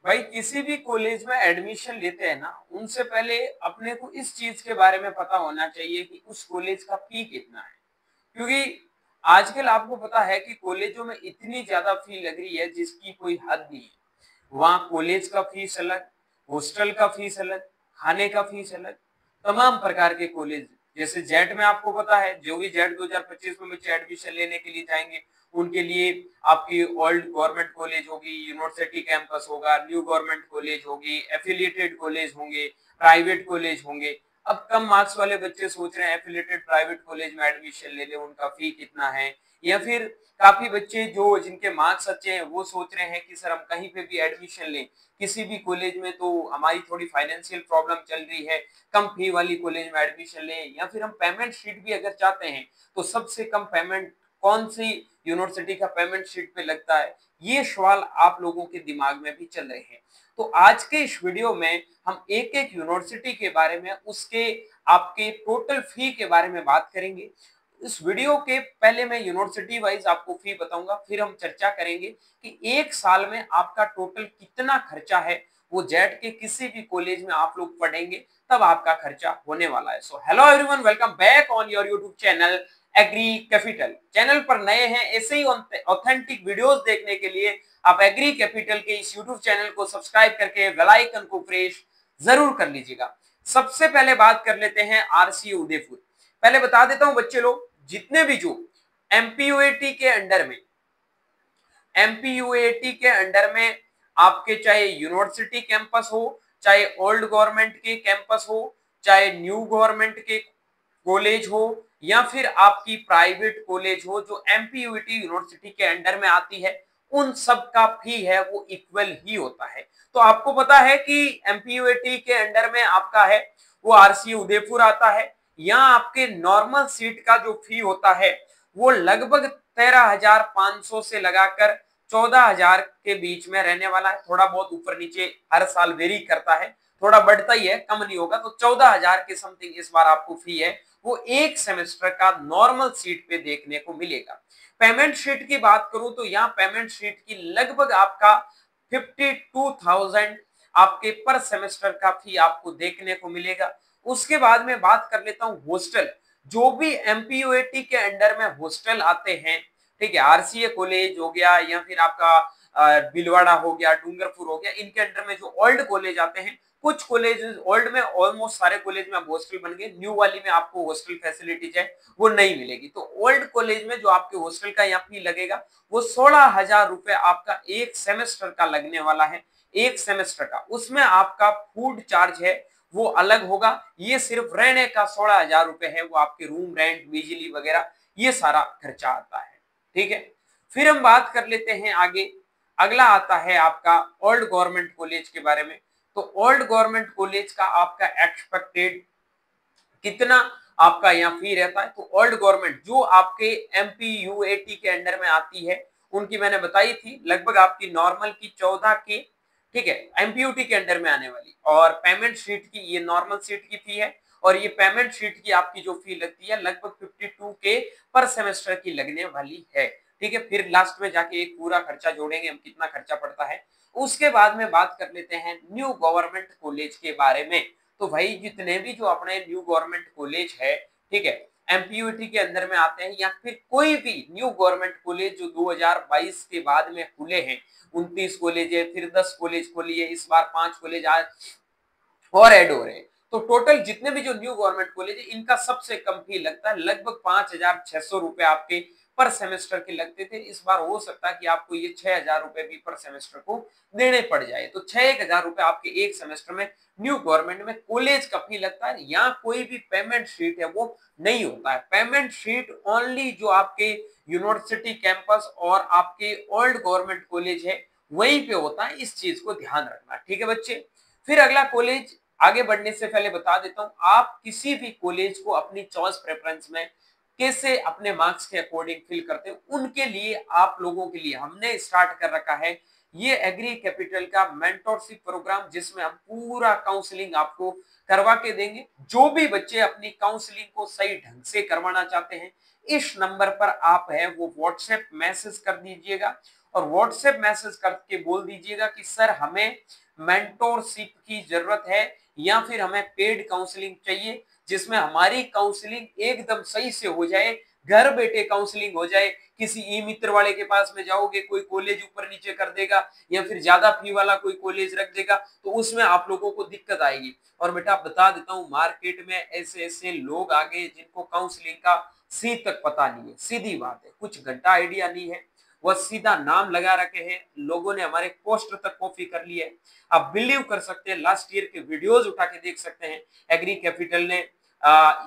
भाई किसी भी कॉलेज में एडमिशन लेते हैं ना, उनसे पहले अपने को इस चीज के बारे में पता होना चाहिए कि उस कॉलेज का फी कितना है। क्योंकि आजकल आपको पता है कि कॉलेजों में इतनी ज्यादा फी लग रही है जिसकी कोई हद नहीं है। वहाँ कॉलेज का फीस अलग, हॉस्टल का फीस अलग, खाने का फीस अलग, तमाम प्रकार के कॉलेज। जैसे जेट में आपको पता है, जो भी जेट 2025 में बच्चे एडमिशन लेने के लिए जाएंगे उनके लिए आपकी ओल्ड गवर्नमेंट कॉलेज होगी, यूनिवर्सिटी कैंपस होगा, न्यू गवर्नमेंट कॉलेज होगी, एफिलिएटेड कॉलेज होंगे, प्राइवेट कॉलेज होंगे। अब कम मार्क्स वाले बच्चे सोच रहे हैं एफिलिएटेड प्राइवेट कॉलेज में एडमिशन ले ले, उनका फी कितना है। या फिर काफी बच्चे जो जिनके मार्क्स अच्छे हैं वो सोच रहे हैं कि सर हम कहीं पे भी एडमिशन लें, किसी भी कॉलेज में, तो हमारी थोड़ी फाइनेंशियल प्रॉब्लम चल रही है, कम फी वाली कॉलेज में एडमिशन लें। या फिर हम पेमेंट शीट भी अगर चाहते हैं तो सबसे कम पेमेंट कौन सी यूनिवर्सिटी का पेमेंट शीट पे लगता है, ये सवाल आप लोगों के दिमाग में भी चल रहे हैं। तो आज के इस वीडियो में हम एक एक यूनिवर्सिटी के बारे में, उसके आपके टोटल फी के बारे में बात करेंगे। इस वीडियो के पहले मैं यूनिवर्सिटी वाइज आपको फी बताऊंगा, फिर हम चर्चा करेंगे कि एक साल में आपका टोटल कितना खर्चा है। वो जेट के किसी भी कॉलेज में आप लोग पढ़ेंगे तब आपका खर्चा होने वाला है। So hello everyone, welcome back on your YouTube channel Agri Capital. Channel पर नए हैं, ऐसे ही ऑथेंटिक वीडियोस देखने के लिए आप एग्री कैपिटल के इस यूट्यूब चैनल को सब्सक्राइब करके बेल आइकन को प्रेस जरूर कर लीजिएगा। सबसे पहले बात कर लेते हैं आरसी उदयपुर। पहले बता देता हूं बच्चे लोग, जितने भी जो एमपीयूएटी के अंडर में, एमपीयूएटी के अंडर में आपके चाहे यूनिवर्सिटी कैंपस हो, चाहे ओल्ड गवर्नमेंट के कैंपस हो, चाहे न्यू गवर्नमेंट के कॉलेज हो, या फिर आपकी प्राइवेट कॉलेज हो जो एमपीयूटी यूनिवर्सिटी के अंडर में आती है, उन सब का फी है वो इक्वल ही होता है। तो आपको पता है कि एमपीयूटी के अंडर में आपका है वो आरसी उदयपुर आता है। यहाँ आपके नॉर्मल सीट का जो फी होता है वो लगभग 13,500 से लगाकर 14,000 के बीच में रहने वाला है। थोड़ा बहुत ऊपर नीचे हर साल वेरी करता है, थोड़ा बढ़ता ही है, कम नहीं होगा। तो 14,000 के समथिंग इस बार आपको फी है वो एक सेमेस्टर का नॉर्मल सीट पे देखने को मिलेगा। पेमेंट शीट की बात करूं तो यहाँ पेमेंट शीट की लगभग आपका 52,000 आपके पर सेमेस्टर का फी आपको देखने को मिलेगा। उसके बाद में बात कर लेता हूँ हॉस्टल। जो भी एमपीयूएटी के अंडर में हॉस्टल आते हैं, ठीक है, आरसीए कॉलेज हो गया या फिर आपका बिलवाड़ा हो गया, डूंगरपुर हो गया, इनके अंडर में जो ओल्ड कॉलेज आते हैं, कुछ कॉलेज ओल्ड में ऑलमोस्ट सारे कॉलेज में अब हॉस्टल बन गए, न्यू वाली में आपको हॉस्टल फैसिलिटीज है वो नहीं मिलेगी। तो ओल्ड कॉलेज में जो आपके हॉस्टल का यहाँ फी लगेगा वो 16,000 रुपए आपका एक सेमेस्टर का लगने वाला है। एक सेमेस्टर का, उसमें आपका फूड चार्ज है वो अलग होगा। ये सिर्फ रहने का 16,000 रुपए है, वो आपके रूम रेंट, बिजली वगैरह ये सारा खर्चा आता है। ठीक है, फिर हम बात कर लेते हैं आगे। अगला आता है आपका ओल्ड गवर्नमेंट कॉलेज के बारे में। तो ओल्ड गवर्नमेंट कॉलेज का आपका एक्सपेक्टेड कितना आपका यहाँ फी रहता है। तो ओल्ड गवर्नमेंट जो आपके एमपीयूएटी के अंडर में आती है, उनकी मैंने बताई थी लगभग आपकी नॉर्मल की 14 के, ठीक है, एमपीयूटी के अंडर में आने वाली, और पेमेंट शीट की ये नॉर्मल सीट की फी है, और ये पेमेंट शीट की आपकी जो फी लगती है लगभग 52 के पर सेमेस्टर की लगने वाली है। ठीक है, फिर लास्ट में जाके एक पूरा खर्चा जोड़ेंगे हम कितना खर्चा पड़ता है। उसके बाद में बात कर लेते हैं न्यू गवर्नमेंट कॉलेज के बारे में। तो भाई जितने भी जो अपने न्यू गवर्नमेंट कॉलेज है, ठीक है, एमपीयूटी के अंदर में आते हैं, या फिर कोई भी न्यू गवर्नमेंट कॉलेज जो 2022 के बाद में खुले हैं, 29 कॉलेज है, फिर 10 कॉलेज खोली है, इस बार 5 कॉलेज आज और ऐड हो रहे हैं। तो टोटल जितने भी जो न्यू गवर्नमेंट कॉलेज है इनका सबसे कम फी लगता है लगभग 5,600 रुपए आपके पर सेमेस्टर के लगते थे। इस बार हो सकता है कि आपको ये 6,000 रुपए भी पर सेमेस्टर को देने पड़ जाए। तो 6,000 रुपए आपके एक सेमेस्टर में न्यू गवर्नमेंट में कॉलेज का फी लगता है। यहाँ कोई भी पेमेंट शीट है वो नहीं होता है। पेमेंट शीट ओनली जो आपके यूनिवर्सिटी कैंपस और आपके ओल्ड गवर्नमेंट कॉलेज है वहीं पे होता है। इस चीज को ध्यान रखना, ठीक है बच्चे। फिर अगला कॉलेज, आगे बढ़ने से पहले बता देता हूं, आप किसी भी कॉलेज को अपनी चॉइस प्रेफरेंस में कैसे अपने मार्क्स के अकॉर्डिंग फिल करते हैं, उनके लिए आप लोगों के लिए हमने स्टार्ट कर रखा है ये एग्री कैपिटल का मेंटोरशिप प्रोग्राम, जिसमें हम पूरा काउंसलिंग आपको करवा के देंगे। जो भी बच्चे अपनी काउंसलिंग को सही ढंग से करवाना चाहते हैं, इस नंबर पर आप है वो व्हाट्सएप मैसेज कर दीजिएगा, और व्हाट्सएप मैसेज करके बोल दीजिएगा कि सर हमें मेंटोरशिप की जरूरत है या फिर हमें पेड काउंसलिंग चाहिए, जिसमें हमारी काउंसलिंग एकदम सही से हो जाए, घर बैठे काउंसलिंग हो जाए। किसी ई मित्र वाले के पास में जाओगे, कोई कॉलेज ऊपर नीचे कर देगा या फिर ज्यादा फी वाला कोई कॉलेज रख देगा, तो उसमें आप लोगों को दिक्कत आएगी। और बेटा बता देता हूँ, मार्केट में ऐसे ऐसे लोग आ गए जिनको काउंसलिंग का सी तक पता नहीं है। सीधी बात है, कुछ घंटा आइडिया नहीं है, वह सीधा नाम लगा रखे हैं, लोगों ने हमारे पोस्टर तक कॉपी कर लिया है। आप बिलीव कर सकते हैं, लास्ट ईयर के वीडियोस उठा के देख सकते हैं, एग्री कैपिटल ने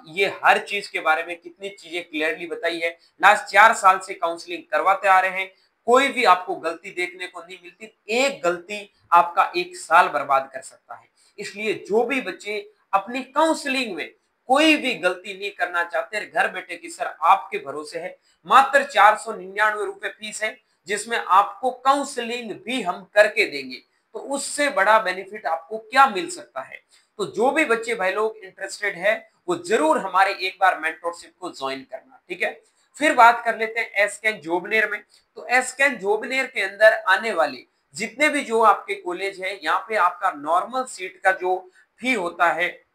ये हर चीज के बारे में कितनी चीजें क्लियरली बताई है। लास्ट 4 साल से काउंसलिंग करवाते आ रहे हैं, कोई भी आपको गलती देखने को नहीं मिलती। एक गलती आपका 1 साल बर्बाद कर सकता है। इसलिए जो भी बच्चे अपनी काउंसलिंग में कोई भी गलती नहीं करना चाहते, घर बैठे कि सर आपके भरोसे है, मात्र 499 रुपए फीस है, जिसमें आपको काउंसलिंग भी हम करके देंगे। तो उससे बड़ा बेनिफिट आपको क्या मिल सकता है? तो जो भी बच्चे भाई लोग इंटरेस्टेड है, वो जरूर हमारे एक बार मेंटरशिप को ज्वाइन करना, ठीक है। फिर बात कर लेते हैं एसकेएन जोबनेर में। तो एसकेएन जोबनेर के अंदर आने वाले जितने भी जो आपके कॉलेज है, यहाँ पे आपका नॉर्मल सीट का जो फी होता है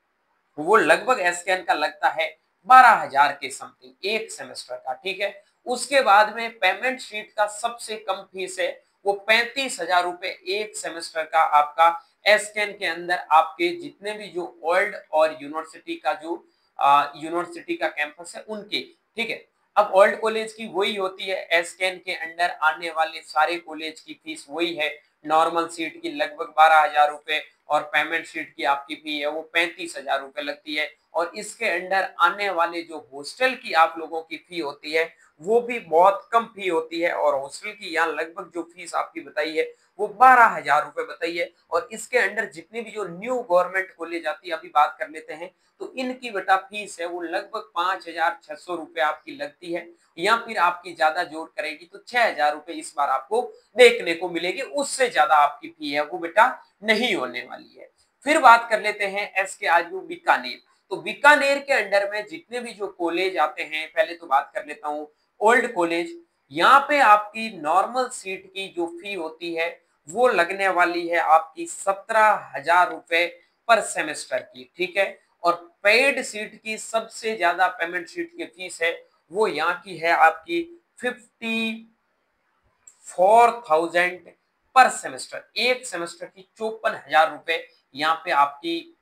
वो लगभग एसकेएन का लगता है 12,000 के समथिंग एक सेमेस्टर का, ठीक है। उसके बाद में पेमेंट शीट का सबसे कम फीस है, वो 35,000 रुपए एक सेमेस्टर का आपका एसकेएन के अंदर आपके जितने भी जो ओल्ड और यूनिवर्सिटी का जो यूनिवर्सिटी का कैंपस है उनके, ठीक है। अब ओल्ड कॉलेज की वही होती है, एसकेएन के अंडर आने वाले सारे कॉलेज की फीस वही है, नॉर्मल सीट की लगभग 12,000 रुपए और पेमेंट शीट की आपकी फी है वो 35,000 रुपए लगती है। और इसके अंडर आने वाले जो हॉस्टल की आप लोगों की फी होती है वो भी बहुत कम फी होती है, और हॉस्टल की यहाँ लगभग जो फीस आपकी बताई है वो 12,000 रुपए बताई है। और इसके अंडर जितनी भी जो न्यू गवर्नमेंट कॉलेज आती है, अभी बात कर लेते हैं, तो इनकी बेटा फीस है वो लगभग 5,600 रुपए आपकी लगती है, या फिर आपकी ज्यादा जोर करेगी तो 6,000 रुपए इस बार आपको देखने को मिलेगी, उससे ज्यादा आपकी फी है वो बेटा नहीं होने वाली है। फिर बात कर लेते हैं एसकेआरयू बीकानेर। तो बीकानेर के अंडर में जितने भी जो कॉलेज आते हैं, पहले तो बात कर लेता हूँ ओल्ड कॉलेज। यहाँ पे आपकी नॉर्मल सीट की जो फी होती है वो लगने वाली है आपकी 17,000 रुपए पर सेमेस्टर की, ठीक है। और पेड सीट की सबसे ज्यादा पेमेंट सीट की फीस है वो यहाँ की है आपकी 54,000 पर सेमेस्टर, एक सेमेस्टर की 54,000 रुपए यहाँ पे आपकी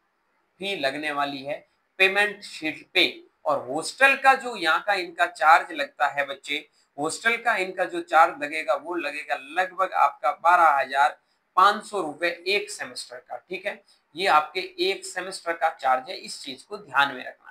फी लगने वाली है पेमेंट शीट पे। और हॉस्टल का जो यहाँ का इनका चार्ज लगता है बच्चे, हॉस्टल का इनका जो चार्ज लगेगा वो लगेगा लगभग आपका 12,500 रुपए एक सेमेस्टर का, ठीक है। ये आपके एक सेमेस्टर का चार्ज है, इस चीज को ध्यान में रखना है।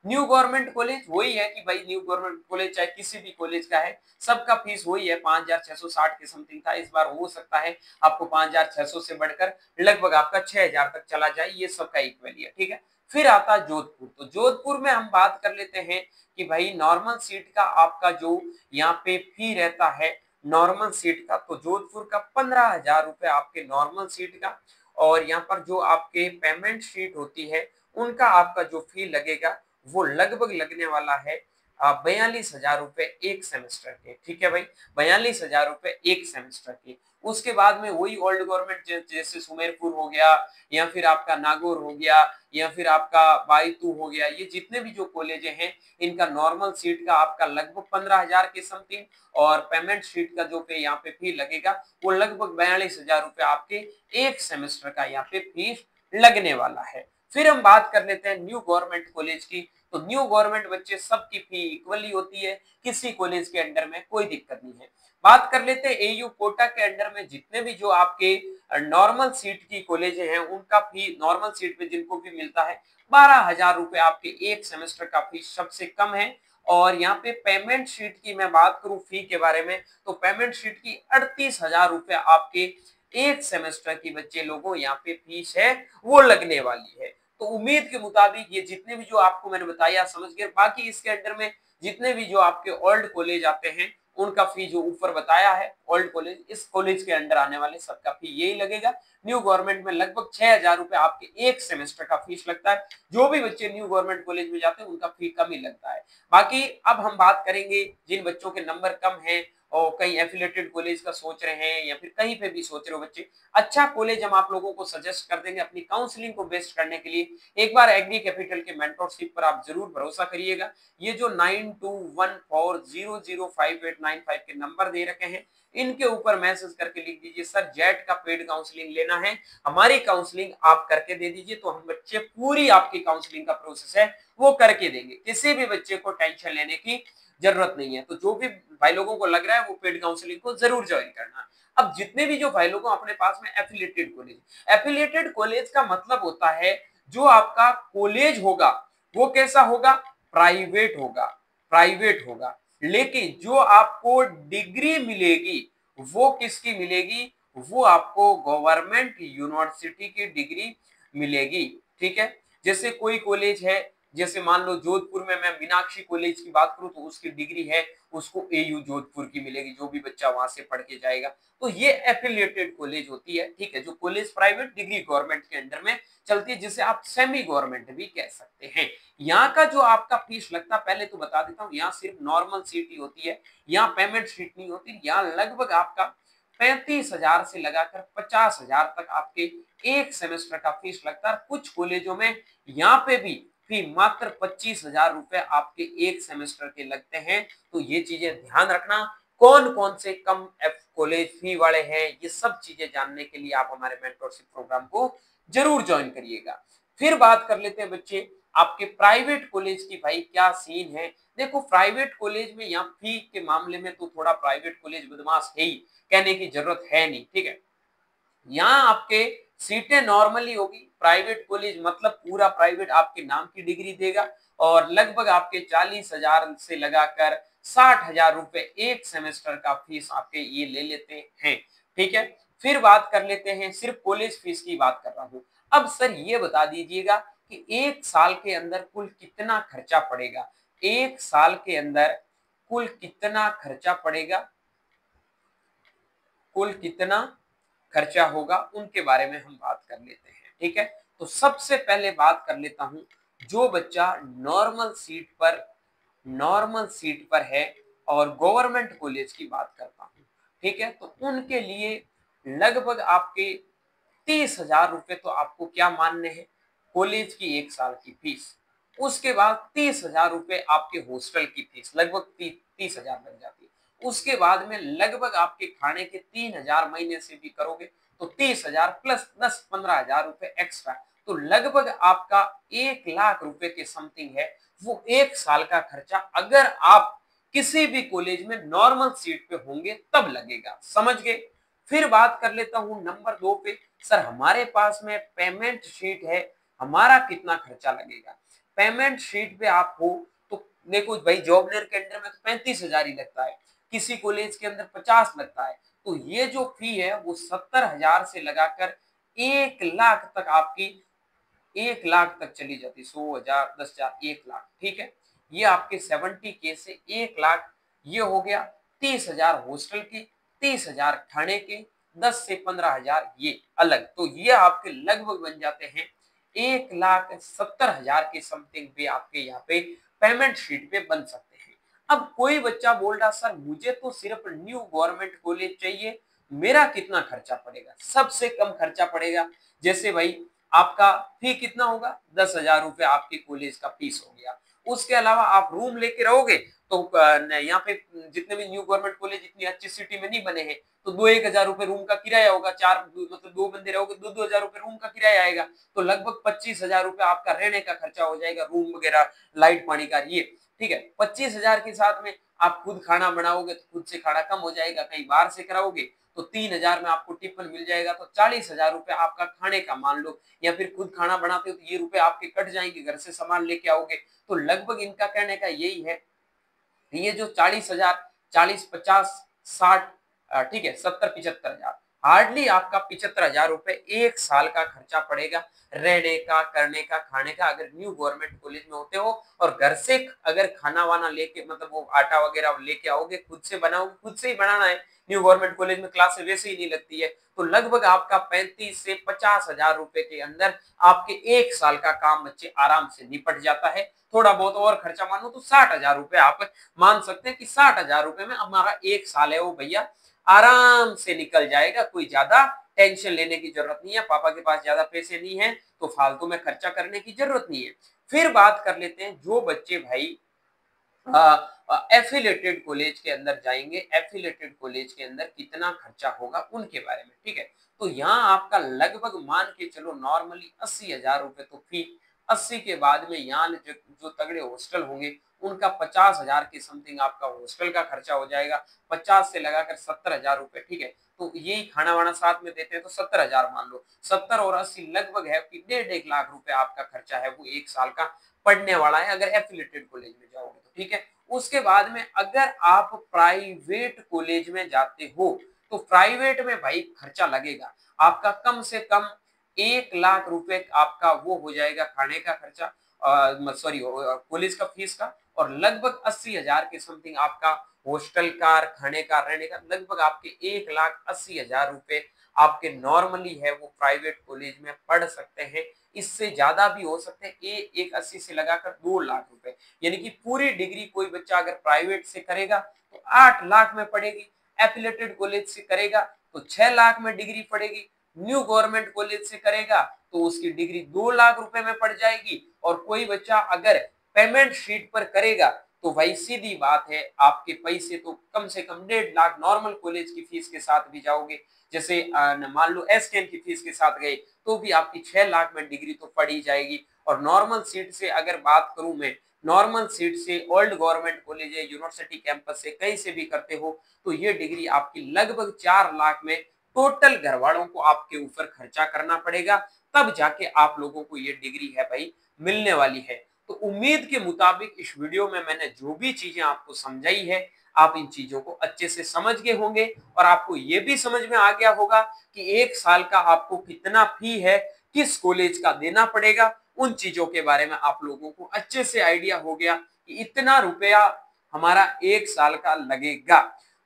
न्यू गवर्नमेंट कॉलेज वही है कि भाई न्यू गवर्नमेंट कॉलेज चाहे किसी भी कॉलेज का है, सबका फीस वही है, 5,660 के समथिंग था। इस बार हो सकता है आपको 5,600 से बढ़कर लगभग आपका 6,000 तक चला जाए, ये सबका इक्वल है, ठीक है। फिर आता जोधपुर। तो जोधपुर में हम बात कर लेते हैं कि भाई नॉर्मल सीट का आपका जो यहाँ पे फी रहता है नॉर्मल सीट का, तो जोधपुर का 15,000 रुपए आपके नॉर्मल सीट का, और यहाँ पर जो आपके पेमेंट शीट होती है उनका आपका जो फी लगेगा वो लगभग लगने वाला है 42,000 रुपए एक सेमेस्टर के, ठीक है भाई, 42,000 रुपए एक सेमेस्टर के। उसके बाद में वही ओल्ड गवर्नमेंट जैसे सुमेरपुर हो गया, या फिर आपका नागौर हो गया, या फिर आपका बायतू हो गया, ये जितने भी जो कॉलेज हैं इनका नॉर्मल सीट का आपका लगभग 15,000 के समथिंग, और पेमेंट शीट का जो पे यहाँ पे फी लगेगा वो लगभग 42,000 रुपए आपके एक सेमेस्टर का यहाँ पे फीस लगने वाला है। फिर हम बात कर लेते हैं न्यू गवर्नमेंट कॉलेज की। तो न्यू गवर्नमेंट बच्चे सबकी फी इक्वली होती है, किसी कॉलेज के अंडर में कोई दिक्कत नहीं है। बात कर लेते हैं एयू कोटा के अंडर में जितने भी जो आपके नॉर्मल सीट की कॉलेज हैं उनका फी नॉर्मल सीट पे जिनको भी मिलता है 12,000 रुपए आपके एक सेमेस्टर का फीस सबसे कम है। और यहाँ पे पेमेंट शीट की मैं बात करूं फी के बारे में, तो पेमेंट शीट की 38,000 रुपए आपके एक सेमेस्टर की बच्चे लोगों यहाँ पे फीस है वो लगने वाली है। तो उम्मीद के मुताबिक ये जितने भी जो आपको मैंने बताया समझ गए। बाकी इसके अंडर में जितने भी जो आपके ओल्ड कॉलेज आते हैं उनका फी जो ऊपर बताया है ओल्ड कॉलेज, इस कॉलेज के अंडर आने वाले सबका फी यही लगेगा। न्यू गवर्नमेंट में लगभग 6,000 रुपए आपके एक सेमेस्टर का फीस लगता है। जो भी बच्चे न्यू गवर्नमेंट कॉलेज में जाते हैं उनका फी कम ही लगता है। बाकी अब हम बात करेंगे जिन बच्चों के नंबर कम हैं और कहीं एफिलिएटेड कॉलेज का सोच रहे हैं या फिर कहीं पे भी सोच रहे हो बच्चे, अच्छा कॉलेज हम आप लोगों को सजेस्ट कर देंगे अपनी काउंसलिंग को बेस्ट करने के लिए। एक बार एग्री कैपिटल के मेंटरशिप पर आप जरूर भरोसा करिएगा। ये जो 9214005895 के नंबर दे रखे हैं, इनके ऊपर मैसेज करके लिख दीजिए सर जेट का पेड काउंसलिंग लेना है, हमारी काउंसलिंग आप करके दे दीजिए, तो हम बच्चे पूरी आपकी काउंसलिंग का प्रोसेस है वो करके देंगे। किसी भी बच्चे को टेंशन लेने की जरूरत नहीं है। तो जो भी भाई लोगों को लग रहा है वो पेड काउंसलिंग को जरूर ज्वाइन करना। अब जितने भी जो भाई लोगों अपने पास में एफिलिएटेड कॉलेज का मतलब होता है जो आपका कॉलेज होगा वो कैसा होगा, प्राइवेट होगा, प्राइवेट होगा, लेकिन जो आपको डिग्री मिलेगी वो किसकी मिलेगी, वो आपको गवर्नमेंट यूनिवर्सिटी की डिग्री मिलेगी। ठीक है, जैसे कोई कॉलेज है, जैसे मान लो जोधपुर में मैं मीनाक्षी कॉलेज की बात करूं तो उसकी डिग्री है उसको एयू जोधपुर की मिलेगी, जो भी बच्चा वहां से पढ़ के जाएगा। तो ये एफिलिएटेड कॉलेज होती है। ठीक है, जो कॉलेज प्राइवेट डिग्री गवर्नमेंट के अंडर में चलती है, जिसे आप सेमी गवर्नमेंट भी कह सकते हैं। यहाँ का जो आपका फीस लगता है पहले तो बता देता हूँ, यहाँ सिर्फ नॉर्मल सीट ही होती है, यहाँ पेमेंट सीट नहीं होती। यहाँ लगभग आपका 35,000 से लगाकर 50,000 तक आपके एक सेमेस्टर का फीस लगता है। कुछ कॉलेजों में यहाँ पे भी फी मात्र 25,000 रुपए आपके एक सेमेस्टर के लगते हैं। तो ये चीजें ध्यान रखना, कौन कौन से कम एफ कॉलेज फी वाले हैं, ये सब चीजें जानने के लिए आप हमारे मेंटरशिप प्रोग्राम को जरूर ज्वाइन करिएगा। फिर बात कर लेते हैं बच्चे आपके प्राइवेट कॉलेज की, भाई क्या सीन है। देखो प्राइवेट कॉलेज में यहाँ फी के मामले में तो थोड़ा प्राइवेट कॉलेज बदमाश है ही, कहने की जरूरत है नहीं। ठीक है, यहाँ आपके सीटें नॉर्मली होगी, प्राइवेट कॉलेज मतलब पूरा प्राइवेट आपके नाम की डिग्री देगा और लगभग आपके 40,000 से लगाकर 60,000 रुपए एक सेमेस्टर का फीस आपके ये ले लेते हैं। ठीक है, फिर बात कर लेते हैं, सिर्फ कॉलेज फीस की बात कर रहा हूँ। अब सर ये बता दीजिएगा कि एक साल के अंदर कुल कितना खर्चा पड़ेगा, एक साल के अंदर कुल कितना खर्चा पड़ेगा, कुल कितना खर्चा होगा, उनके बारे में हम बात कर लेते हैं। ठीक है, तो सबसे पहले बात कर लेता हूं, जो बच्चा नॉर्मल सीट पर है और गवर्नमेंट कॉलेज की बात करता हूं। ठीक है, तो उनके लिए लगभग आपके 30,000 रुपए तो आपको क्या मानने हैं, कॉलेज की एक साल की फीस। उसके बाद 30,000 रुपए आपके हॉस्टल की फीस, लगभग 30,000 लग जाती है। उसके बाद में लगभग आपके खाने के 3,000 महीने से भी करोगे तो 30,000 प्लस 10-15,000 रुपए एक्स्ट्रा, तो लगभग आपका 1 लाख रुपए के समथिंग है वो एक साल का खर्चा, अगर आप किसी भी कॉलेज में नॉर्मल सीट पे होंगे तब लगेगा। समझ गए। फिर बात कर लेता हूं नंबर 2 पे, सर हमारे पास में पेमेंट शीट है, हमारा कितना खर्चा लगेगा। पेमेंट शीट पे आप हो तो देखो भाई, जॉबलर के अंडर में तो 35,000 ही लगता है, किसी कॉलेज के अंदर 50 लगता है। तो ये जो फी है वो 70,000 से लगाकर 1 लाख तक आपकी, 1 लाख तक चली जाती, 100,000, 10,000, 1 लाख। ठीक है, ये आपके 70K से 1 लाख, ये हो गया। 30,000 हॉस्टल की, 30,000 खाने के, 10 से 15,000 ये अलग, तो ये आपके लगभग बन जाते हैं 1,70,000 के समथिंग पे आपके यहाँ पे पेमेंट शीट पे बन सकते हैं। अब कोई बच्चा बोल रहा सर मुझे तो सिर्फ न्यू गवर्नमेंट कॉलेज चाहिए, मेरा कितना खर्चा पड़ेगा। सबसे कम खर्चा पड़ेगा, जैसे भाई आपका फी कितना होगा, 10,000 रुपए आपके कॉलेज का फीस हो गया। उसके अलावा आप रूम लेके रहोगे तो यहाँ पे जितने भी न्यू गवर्नमेंट कॉलेज इतनी अच्छी सिटी में नहीं बने हैं, तो 2-1 हजार रुपए रूम का किराया होगा, चार मतलब 2 बंदे रहोगे, 2-2 हजार रुपए रूम का किराया आएगा, तो लगभग 25,000 रुपए आपका रहने का खर्चा हो जाएगा, रूम वगैरह लाइट पानी का ये। ठीक है, 25,000 के साथ में आप खुद खाना बनाओगे तो खुद से खाना कम हो जाएगा, कहीं बाहर से कराओगे तो 3,000 में आपको टिफिन मिल जाएगा, तो 40,000 रुपए आपका खाने का मान लो, या फिर खुद खाना बनाते हो तो ये रुपए आपके कट जाएंगे, घर से सामान लेके आओगे। तो लगभग इनका कहने का यही है, ये जो 40,000, 40, 50, 60, ठीक है 70-75,000, हार्डली आपका 75,000 रुपए एक साल का खर्चा पड़ेगा, रहने का, करने का, खाने का, अगर न्यू गवर्नमेंट कॉलेज में होते हो। और घर से अगर खाना वाना लेके मतलब वो आटा वगैरह लेके आओगे, खुद से बनाओगे, खुद से ही बनाना है, न्यू गवर्नमेंट कॉलेज में क्लासेस वैसे ही नहीं लगती है, तो लगभग आपका 35 से 50,000 रुपए के अंदर आपके 1 साल का काम बच्चे आराम से निपट जाता है। थोड़ा बहुत और खर्चा मानो तो 60,000 रुपए आप मान सकते हैं कि 60,000 रुपए में हमारा 1 साल है वो भैया आराम से निकल जाएगा। कोई ज्यादा टेंशन लेने की जरूरत नहीं है, पापा के पास ज्यादा पैसे नहीं है तो फालतू में खर्चा करने की जरूरत नहीं है। फिर बात कर लेते हैं जो बच्चे भाई एफिलेटेड कॉलेज के अंदर जाएंगे, एफिलेटेड कॉलेज के अंदर कितना खर्चा होगा उनके बारे में, ठीक है। तो यहाँ आपका लगभग मान के चलो नॉर्मली 80,000 रुपए तो फी, 80 के बाद में यहाँ जो तगड़े हॉस्टल होंगे उनका 50,000 के समथिंग आपका हॉस्टल का खर्चा हो जाएगा, 50 से लगाकर 70,000 रुपए, ठीक है। तो यही खाना वाना साथ में देते हैं तो 70,000 मान लो, 70 और 80 लगभग है कि 1.5 लाख रुपए आपका खर्चा है वो 1 साल का पढ़ने वाला है अगर एफिलेटेड कॉलेज में जाओगे तो, ठीक है। उसके बाद में अगर आप प्राइवेट कॉलेज में जाते हो तो प्राइवेट में भाई खर्चा लगेगा आपका कम से कम 1 लाख रुपए आपका वो हो जाएगा खाने का खर्चा, सॉरी कॉलेज का फीस का, और लगभग 80,000 के समथिंग आपका हॉस्टल का, खाने का, रहने का, लगभग आपके 1,80,000 रुपए आपके नॉर्मली है वो प्राइवेट कॉलेज में पढ़ सकते हैं। इससे ज्यादा भी हो सकते हैं, 1,80 से लगाकर 2 लाख रुपए, यानी कि पूरी डिग्री कोई बच्चा अगर प्राइवेट से करेगा तो 8 लाख में पड़ेगी, एफिलेटेड कॉलेज से करेगा तो 6 लाख में डिग्री पड़ेगी, न्यू गवर्नमेंट कॉलेज से करेगा तो उसकी डिग्री 2 लाख रुपए में पड़ जाएगी। और कोई बच्चा अगर पेमेंट शीट पर करेगा तो भाई सीधी बात है आपके पैसे तो कम से कम 1.5 लाख नॉर्मल कॉलेज की फीस के साथ भी जाओगे, जैसे मान लो एसकेएम की फीस के साथ गए तो भी आपकी 6 लाख में डिग्री तो पड़ ही जाएगी। और नॉर्मल सीट से अगर बात करूं मैं, नॉर्मल सीट से ओल्ड गवर्नमेंट कॉलेज है, यूनिवर्सिटी कैंपस से कहीं से भी करते हो तो ये डिग्री आपकी लगभग 4 लाख में टोटल घर वालों को आपके ऊपर खर्चा करना पड़ेगा, तब जाके आप लोगों को ये डिग्री है भाई मिलने वाली है। तो उम्मीद के मुताबिक इस वीडियो में मैंने जो भी चीजें आपको समझाई है आप इन चीजों को अच्छे से समझ गए होंगे और आपको ये भी समझ में आ गया होगा कि 1 साल का आपको कितना फी है, किस कॉलेज का देना पड़ेगा, उन चीजों के बारे में आप लोगों को अच्छे से आइडिया हो गया कि इतना रुपया हमारा 1 साल का लगेगा।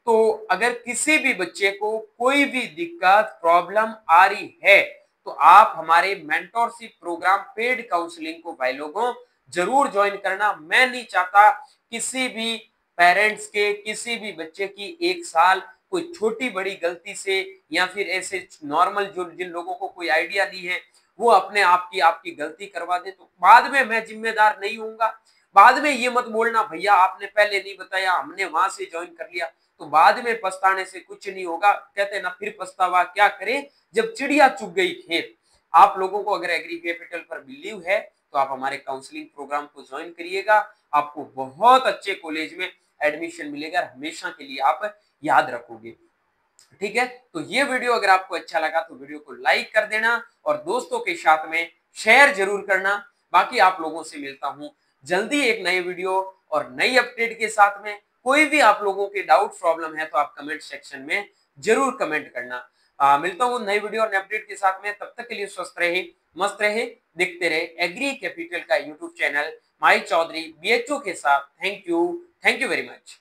तो अगर किसी भी बच्चे को कोई भी दिक्कत प्रॉब्लम आ रही है तो आप हमारे मेंटरशिप प्रोग्राम पेड काउंसलिंग को भाई लोगों जरूर ज्वाइन करना। मैं नहीं चाहता किसी भी पेरेंट्स के किसी भी बच्चे की 1 साल कोई छोटी बड़ी गलती से या फिर ऐसे नॉर्मल जो जिन लोगों को कोई आइडिया नहीं है वो अपने आप की आपकी गलती करवा दे तो बाद में मैं जिम्मेदार नहीं हूंगा। बाद में ये मत बोलना भैया आपने पहले नहीं बताया हमने वहां से ज्वाइन कर लिया, तो बाद में पछताने से कुछ नहीं होगा। कहते ना फिर पछतावा क्या करे जब चिड़िया चुग गई खेत। आप लोगों को अगर एग्री कैपिटल पर बिलीव है तो आप हमारे काउंसलिंग प्रोग्राम को ज्वाइन करिएगा, आपको बहुत अच्छे कॉलेज में एडमिशन मिलेगा, हमेशा के लिए आप याद रखोगे, ठीक है। तो ये वीडियो अगर आपको अच्छा लगा तो वीडियो को लाइक कर देना और दोस्तों के साथ में शेयर जरूर करना। बाकी आप लोगों से मिलता हूं जल्दी एक नई वीडियो और नई अपडेट के साथ में। कोई भी आप लोगों के डाउट प्रॉब्लम है तो आप कमेंट सेक्शन में जरूर कमेंट करना। मिलता हूं नई वीडियो और नई अपडेट के साथ में, तब तक के लिए स्वस्थ रहे, मस्त रहे, दिखते रहे एग्री कैपिटल का यूट्यूब चैनल माई चौधरी BHO के साथ। Thank you very much.